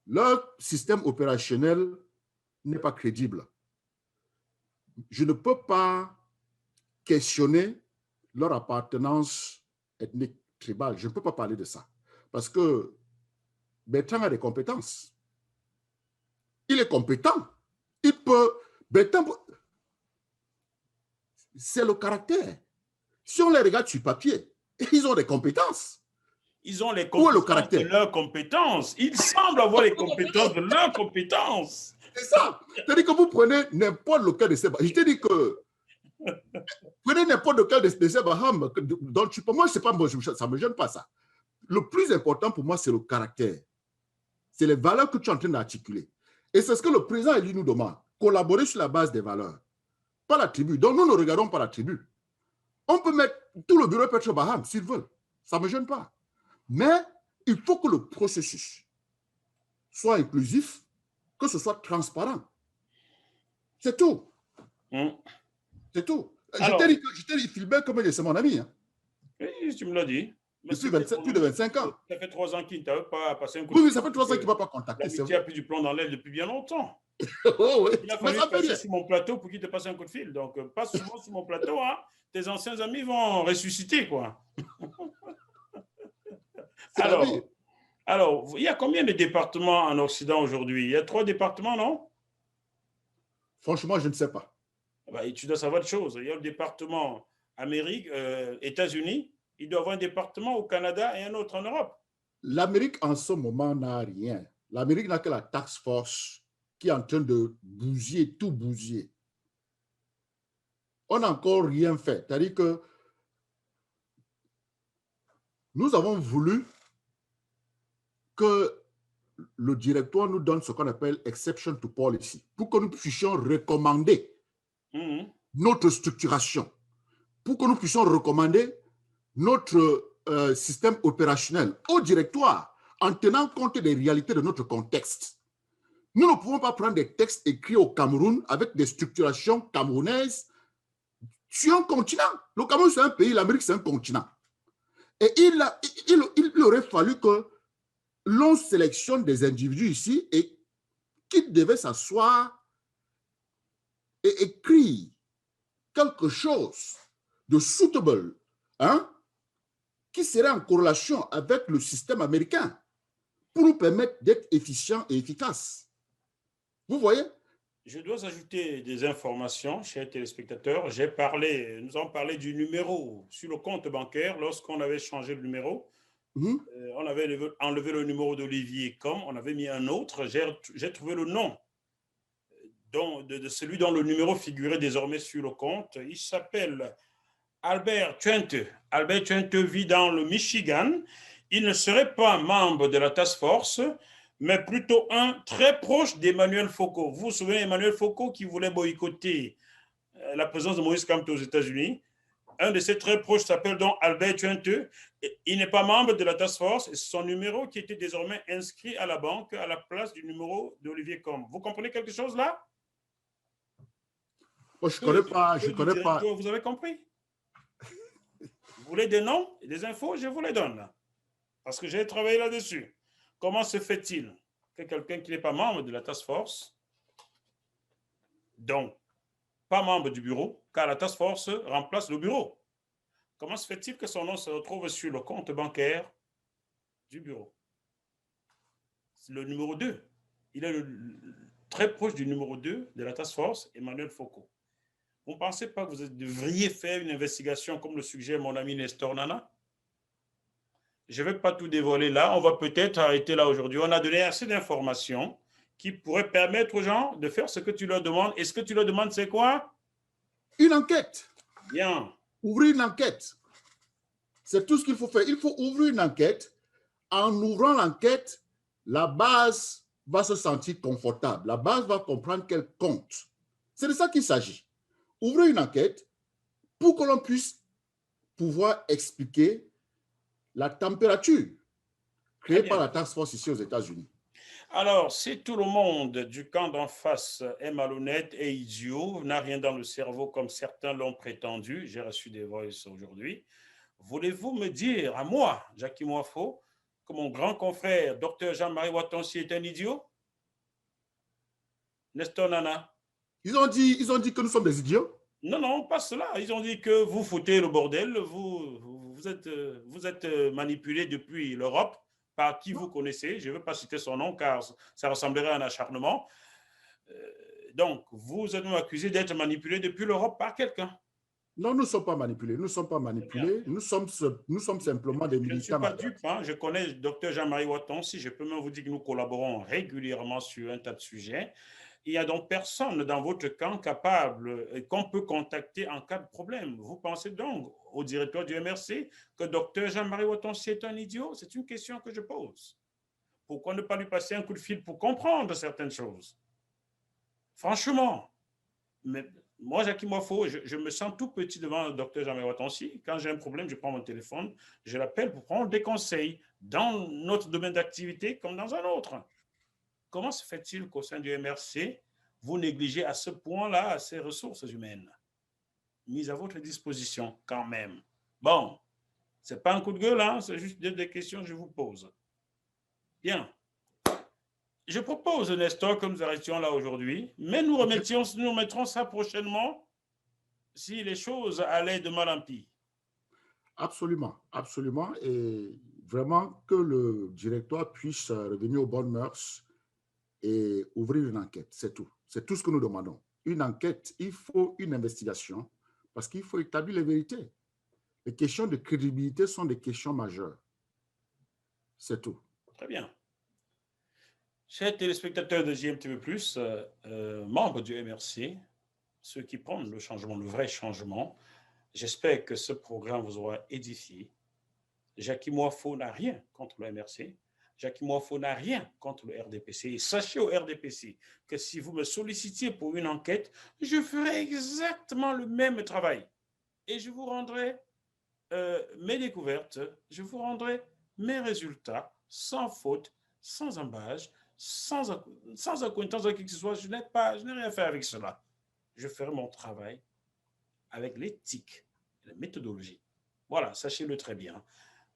leur système opérationnel n'est pas crédible. Je ne peux pas questionner leur appartenance ethnique, tribale. Je ne peux pas parler de ça. Parce que Bertrand a des compétences. Il est compétent. Il peut... Bertrand, c'est le caractère. Si on les regarde sur papier, ils ont des compétences. Ils ont les Où est le compétences de caractère? leurs compétences. Ils semblent avoir les compétences de leurs compétences. C'est ça. C'est-à-dire que vous prenez n'importe lequel de ces... Je t'ai dit que prenez n'importe lequel de ces Baham. Moi, c'est pas, ça ne me gêne pas ça. Le plus important pour moi, c'est le caractère. C'est les valeurs que tu es en train d'articuler. Et c'est ce que le président élu nous demande. Collaborer sur la base des valeurs. Pas la tribu. Donc, nous ne regardons pas la tribu. On peut mettre tout le bureau Petro Baham s'ils veulent. Ça ne me gêne pas. Mais il faut que le processus soit inclusif, que ce soit transparent. C'est tout. C'est tout. Alors, je t'ai dit, Philbert, comme c'est mon ami. Hein. Oui, tu me l'as dit. Depuis plus de 25 ans. Ça fait 3 ans qu'il ne t'a pas passé un coup de fil. Oui, ça fait 3 ans qu'il ne m'a pas contacté. L'amitié a plus du plomb dans l'aile depuis bien longtemps. Oh, oui. Il a fallu passer sur mon plateau pour qu'il te passe un coup de fil. Donc, pas souvent sur mon plateau. Hein. Tes anciens amis vont ressusciter, quoi. Alors, il y a combien de départements en Occident aujourd'hui? Il y a 3 départements, non? Franchement, je ne sais pas. Bah, tu dois savoir de choses. Il y a le département Amérique, États-Unis. Il doit y avoir un département au Canada et un autre en Europe. L'Amérique, en ce moment, n'a rien. L'Amérique n'a que la task force qui est en train de bousiller, tout bousiller. On n'a encore rien fait. C'est-à-dire que nous avons voulu que le directoire nous donne ce qu'on appelle exception to policy pour que nous puissions recommander notre structuration, pour que nous puissions recommander notre système opérationnel au directoire en tenant compte des réalités de notre contexte. Nous ne pouvons pas prendre des textes écrits au Cameroun avec des structurations camerounaises sur un continent. Le Cameroun, c'est un pays, l'Amérique, c'est un continent. Et il aurait fallu que l'on sélectionne des individus ici et qui devaient s'asseoir et écrire quelque chose de suitable, hein, qui serait en corrélation avec le système américain pour nous permettre d'être efficients et efficaces. Vous voyez? Je dois ajouter des informations, chers téléspectateurs. Nous avons parlé du numéro sur le compte bancaire lorsqu'on avait changé le numéro. On avait enlevé le numéro d'Olivier comme on avait mis un autre. J'ai trouvé le nom de celui dont le numéro figurait désormais sur le compte. Il s'appelle Albert Twente. Albert Twente vit dans le Michigan. Il ne serait pas membre de la task force, mais plutôt un très proche d'Emmanuel Foucault. Vous vous souvenez Emmanuel Foucault qui voulait boycotter la présence de Moïse Kamto aux États-Unis? Un de ses très proches s'appelle donc Albert Twente. Il n'est pas membre de la task force et c'est son numéro qui était désormais inscrit à la banque à la place du numéro d'Olivier Combe. Vous comprenez quelque chose là? Moi, je ne connais pas. Vous avez compris? voulez des noms et des infos? Je vous les donne. Parce que j'ai travaillé là-dessus. Comment se fait-il que quelqu'un qui n'est pas membre de la task force, donc pas membre du bureau, car la task force remplace le bureau, comment se fait-il que son nom se retrouve sur le compte bancaire du bureau? C'est le numéro 2. Il est très proche du numéro 2 de la task force, Emmanuel Foucault. Vous ne pensez pas que vous devriez faire une investigation comme le suggère mon ami Nestor Nana? Je ne vais pas tout dévoiler là. On va peut-être arrêter là aujourd'hui. On a donné assez d'informations qui pourraient permettre aux gens de faire ce que tu leur demandes. Et ce que tu leur demandes, c'est quoi? Une enquête. Bien. Ouvrir une enquête. C'est tout ce qu'il faut faire. Il faut ouvrir une enquête. En ouvrant l'enquête, la base va se sentir confortable. La base va comprendre qu'elle compte. C'est de ça qu'il s'agit. Ouvrir une enquête pour que l'on puisse pouvoir expliquer la température créée par la task force ici aux États-Unis. Alors, si tout le monde du camp d'en face est malhonnête et idiot, n'a rien dans le cerveau comme certains l'ont prétendu, j'ai reçu des voices aujourd'hui, voulez-vous me dire à moi, Jackie Moifo, que mon grand confrère, Dr Jean-Marie Watonsi, est un idiot? Nestor Nana? Ils ont dit que nous sommes des idiots? Non, non, pas cela. Ils ont dit que vous foutez le bordel, vous êtes manipulé depuis l'Europe par qui vous connaissez. Je ne veux pas citer son nom car ça ressemblerait à un acharnement. Donc, vous êtes accusé d'être manipulé depuis l'Europe par quelqu'un. Non, nous ne sommes pas manipulés. Nous ne sommes pas manipulés. Nous sommes simplement des militants. Je ne suis pas dupe. Hein. Je connais le docteur Jean-Marie Watonsi. Je peux même vous dire que nous collaborons régulièrement sur un tas de sujets. Il n'y a donc personne dans votre camp capable qu'on peut contacter en cas de problème. Vous pensez donc au directeur du MRC que docteur Jean-Marie Watonsi est un idiot? C'est une question que je pose. Pourquoi ne pas lui passer un coup de fil pour comprendre certaines choses? Franchement, mais moi, Jackie Moifo, je me sens tout petit devant le docteur Jean-Marie Watonsi. Quand j'ai un problème, je prends mon téléphone, je l'appelle pour prendre des conseils dans notre domaine d'activité comme dans un autre. Comment se fait-il qu'au sein du MRC, vous négligez à ce point-là ces ressources humaines mises à votre disposition quand même? Bon, ce n'est pas un coup de gueule, hein, c'est juste des questions que je vous pose. Bien. Je propose, Nestor, que nous arrêtions là aujourd'hui, mais nous remettrons ça prochainement si les choses allaient de mal en pis. Absolument, absolument. Et vraiment que le directoire puisse revenir aux bonnes mœurs et ouvrir une enquête, c'est tout. C'est tout ce que nous demandons. Une enquête, il faut une investigation parce qu'il faut établir les vérités. Les questions de crédibilité sont des questions majeures. C'est tout. Très bien. Chers téléspectateurs de JMTV+, membres du MRC, ceux qui prennent le changement, le vrai changement, j'espère que ce programme vous aura édifié. Jackie Moifo n'a rien contre le MRC. Jackie Moifo n'a rien contre le RDPC. Et sachez au RDPC que si vous me sollicitiez pour une enquête, je ferai exactement le même travail. Et je vous rendrai mes découvertes, je vous rendrai mes résultats sans faute, sans embâche, sans accointance de qui que ce soit. Je n'ai rien fait avec cela. Je ferai mon travail avec l'éthique, la méthodologie. Voilà, sachez-le très bien.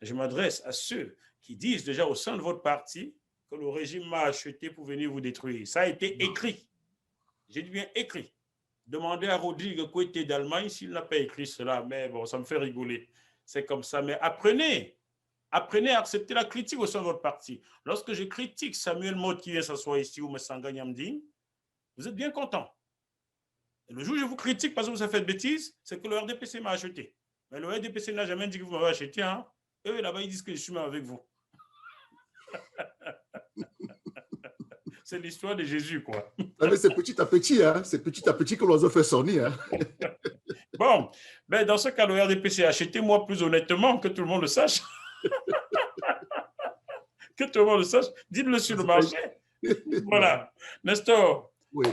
Je m'adresse à ceux qui disent déjà au sein de votre parti que le régime m'a acheté pour venir vous détruire. Ça a été écrit. J'ai dit bien écrit. Demandez à Rodrigue Coité d'Allemagne s'il n'a pas écrit cela. Mais bon, ça me fait rigoler. C'est comme ça. Mais apprenez à accepter la critique au sein de votre parti. Lorsque je critique Samuel Motte qui vient s'asseoir ici ou Messanga Nyamdine, vous êtes bien content. Et le jour où je vous critique parce que vous avez fait de bêtises, c'est que le RDPC m'a acheté. Mais le RDPC n'a jamais dit que vous m'avez acheté. Hein? Eux, là-bas, ils disent que je suis même avec vous. C'est l'histoire de Jésus, quoi. C'est petit à petit, hein? C'est petit à petit que l'oiseau fait son nid. Hein? Bon, ben dans ce cas, le RDPC, achetez-moi plus honnêtement, que tout le monde le sache. Que tout le monde le sache. Dites-le sur le marché. Voilà. Nestor, oui.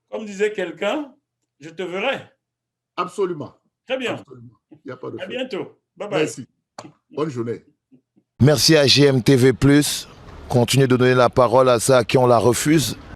Comme disait quelqu'un, je te verrai. Absolument. Très bien. Absolument. Il n'y a pas de À bientôt. Bye bye. Merci. Bonne journée. Merci à GMTV+. Continuez de donner la parole à ceux à qui on la refuse.